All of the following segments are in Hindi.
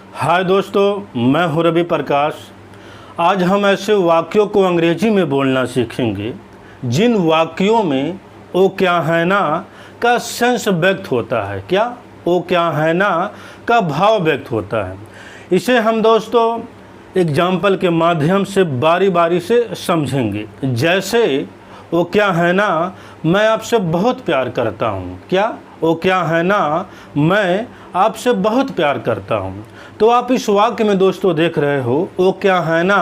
हाय दोस्तों, मैं हूं रवि प्रकाश। आज हम ऐसे वाक्यों को अंग्रेजी में बोलना सीखेंगे जिन वाक्यों में ओ क्या है ना का सेंस व्यक्त होता है। क्या ओ क्या है ना का भाव व्यक्त होता है। इसे हम दोस्तों एग्जाम्पल के माध्यम से बारी बारी से समझेंगे। जैसे ओ क्या है ना, मैं आपसे बहुत प्यार करता हूँ। क्या ओ क्या है ना, मैं आपसे बहुत प्यार करता हूँ। तो आप इस वाक्य में दोस्तों देख रहे हो ओ क्या है ना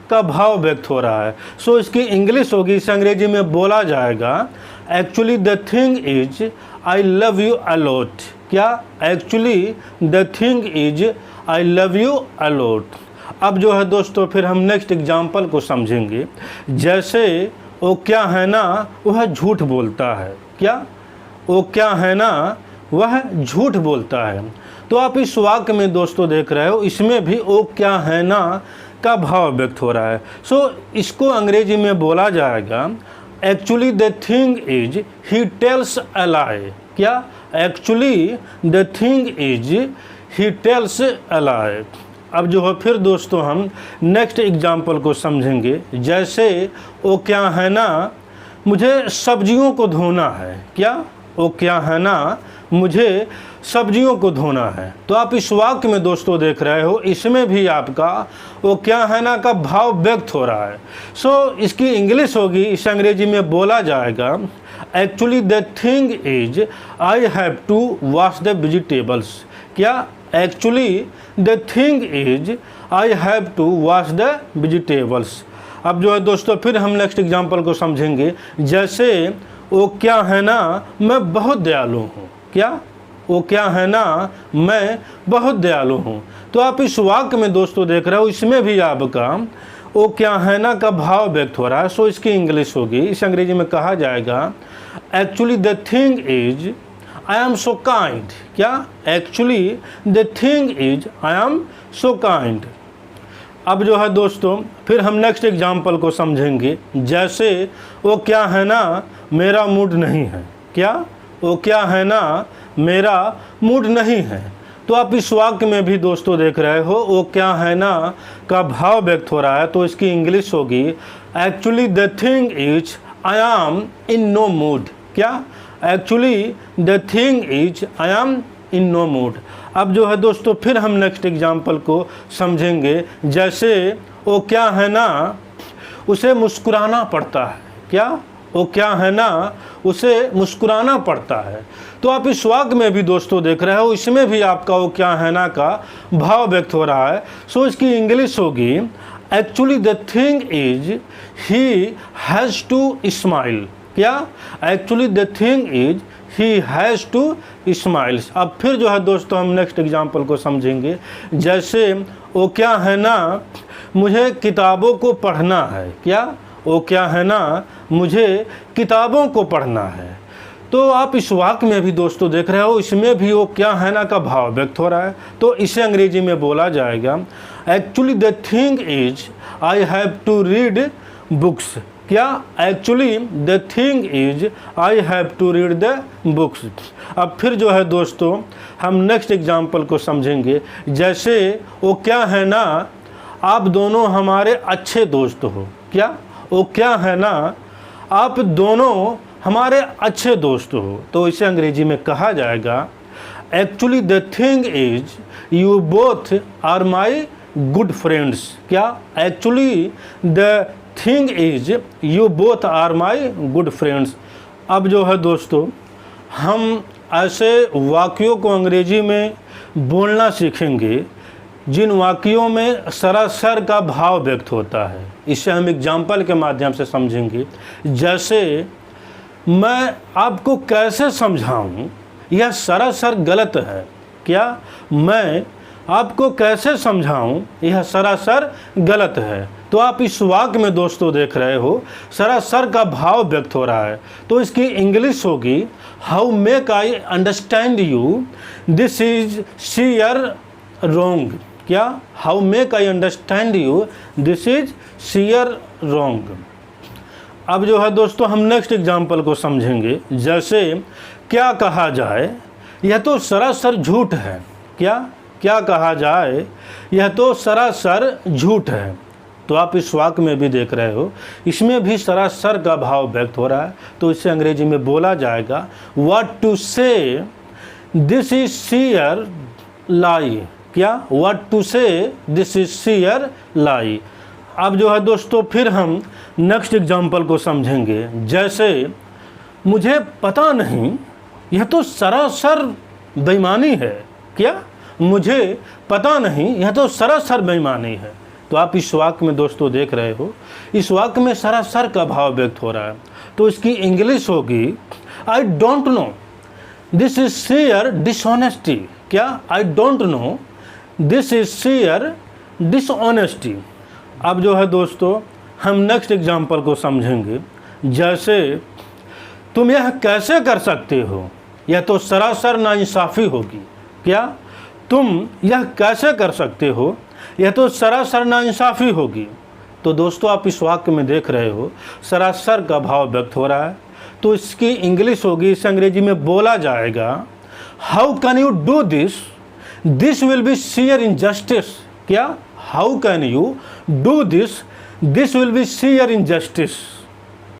का भाव व्यक्त हो रहा है। सो इसकी इंग्लिश होगी, इसे अंग्रेजी में बोला जाएगा actually the thing is I love you a lot. क्या actually the thing is I love you a lot. अब जो है दोस्तों फिर हम नेक्स्ट एग्जाम्पल को समझेंगे। जैसे ओ क्या है ना वह झूठ बोलता है। क्या ओ क्या है ना वह झूठ बोलता है। तो आप इस वाक्य में दोस्तों देख रहे हो, इसमें भी ओ क्या है ना का भाव व्यक्त हो रहा है। सो इसको अंग्रेजी में बोला जाएगा actually the thing is he tells a lie. क्या actually the thing is he tells a lie. अब जो है फिर दोस्तों हम नेक्स्ट एग्जाम्पल को समझेंगे। जैसे ओ क्या है ना मुझे सब्जियों को धोना है। क्या ओ क्या है ना मुझे सब्जियों को धोना है। तो आप इस वाक्य में दोस्तों देख रहे हो, इसमें भी आपका वो क्या है ना का भाव व्यक्त हो रहा है। सो इसकी इंग्लिश होगी, इस अंग्रेजी में बोला जाएगा actually the thing is I have to wash the vegetables. क्या actually the thing is I have to wash the vegetables. अब जो है दोस्तों फिर हम नेक्स्ट एग्जाम्पल को समझेंगे। जैसे वो क्या है ना मैं बहुत दयालु हूँ। क्या वो क्या है ना मैं बहुत दयालु हूँ। तो आप इस वाक्य में दोस्तों देख रहे हो, इसमें भी आपका वो क्या है ना का भाव व्यक्त हो रहा है। सो इसकी इंग्लिश होगी, इस अंग्रेजी में कहा जाएगा actually the thing is I am so kind. क्या actually the thing is I am so kind. अब जो है दोस्तों फिर हम नेक्स्ट एग्जाम्पल को समझेंगे। जैसे वो क्या है ना मेरा मूड नहीं है। क्या वो क्या है ना मेरा मूड नहीं है। तो आप इस वाक्य में भी दोस्तों देख रहे हो वो क्या है ना का भाव व्यक्त हो रहा है। तो इसकी इंग्लिश होगी actually the thing is I am in no mood. क्या actually the thing is I am in no mood. अब जो है दोस्तों फिर हम नेक्स्ट एग्जाम्पल को समझेंगे। जैसे वो क्या है ना उसे मुस्कुराना पड़ता है। क्या वो क्या है ना उसे मुस्कुराना पड़ता है। तो आप इस वाक्य में भी दोस्तों देख रहे हो, इसमें भी आपका वो क्या है ना का भाव व्यक्त हो रहा है। सो इसकी इंग्लिश होगी actually the thing is he has to smile. क्या actually the thing is he has to smiles. अब फिर जो है दोस्तों हम नेक्स्ट एग्जाम्पल को समझेंगे। जैसे वो क्या है ना मुझे किताबों को पढ़ना है। क्या वो क्या है ना मुझे किताबों को पढ़ना है। तो आप इस वाक्य में भी दोस्तों देख रहे हो, इसमें भी वो क्या है ना का भाव व्यक्त हो रहा है। तो इसे अंग्रेजी में बोला जाएगा actually the thing is I have to read books. क्या actually the thing is I have to read the books. अब फिर जो है दोस्तों हम नेक्स्ट एग्जाम्पल को समझेंगे। जैसे वो क्या है ना आप दोनों हमारे अच्छे दोस्त हो। क्या वो क्या है ना आप दोनों हमारे अच्छे दोस्त हो। तो इसे अंग्रेजी में कहा जाएगा actually the thing is you both are my good friends. क्या actually the thing is you both are my good friends. अब जो है दोस्तों हम ऐसे वाक्यों को अंग्रेजी में बोलना सीखेंगे जिन वाक्यों में सरासर का भाव व्यक्त होता है। इसे हम एग्जाम्पल के माध्यम से समझेंगे। जैसे मैं आपको कैसे समझाऊं, यह सरासर गलत है। क्या मैं आपको कैसे समझाऊं, यह सरासर गलत है। तो आप इस वाक्य में दोस्तों देख रहे हो सरासर का भाव व्यक्त हो रहा है। तो इसकी इंग्लिश होगी how make I understand you this is sheer wrong. क्या how make I understand you this is sheer wrong. अब जो है दोस्तों हम नेक्स्ट एग्जाम्पल को समझेंगे। जैसे क्या कहा जाए यह तो सरासर झूठ है। क्या क्या कहा जाए, यह तो सरासर झूठ है। तो आप इस वाक्य में भी देख रहे हो, इसमें भी सरासर का भाव व्यक्त हो रहा है। तो इसे अंग्रेजी में बोला जाएगा व्हाट टू से दिस इज शेयर लाई। क्या? व्हाट टू से दिस इज शेयर लाई। अब जो है दोस्तों, फिर हम नेक्स्ट एग्जाम्पल को समझेंगे। जैसे मुझे पता नहीं, यह तो सरासर बेईमानी है। क्या? मुझे पता नहीं, यह तो सरासर बेईमानी है। तो आप इस वाक्य में दोस्तों देख रहे हो, इस वाक्य में सरासर का भाव व्यक्त हो रहा है। तो इसकी इंग्लिश होगी I don't know this is sheer dishonesty. क्या? I don't know this is sheer dishonesty. अब जो है दोस्तों, हम नेक्स्ट एग्जाम्पल को समझेंगे। जैसे तुम यह कैसे कर सकते हो, यह तो सरासर नाइंसाफ़ी होगी। क्या? तुम यह कैसे कर सकते हो, यह तो सरासर नाइंसाफ़ी होगी। तो दोस्तों आप इस वाक्य में देख रहे हो, सरासर का भाव व्यक्त हो रहा है। तो इसकी इंग्लिश होगी, इसे अंग्रेजी में बोला जाएगा how can you do this, this will be sheer injustice. क्या? How can you do this, this will be sheer injustice.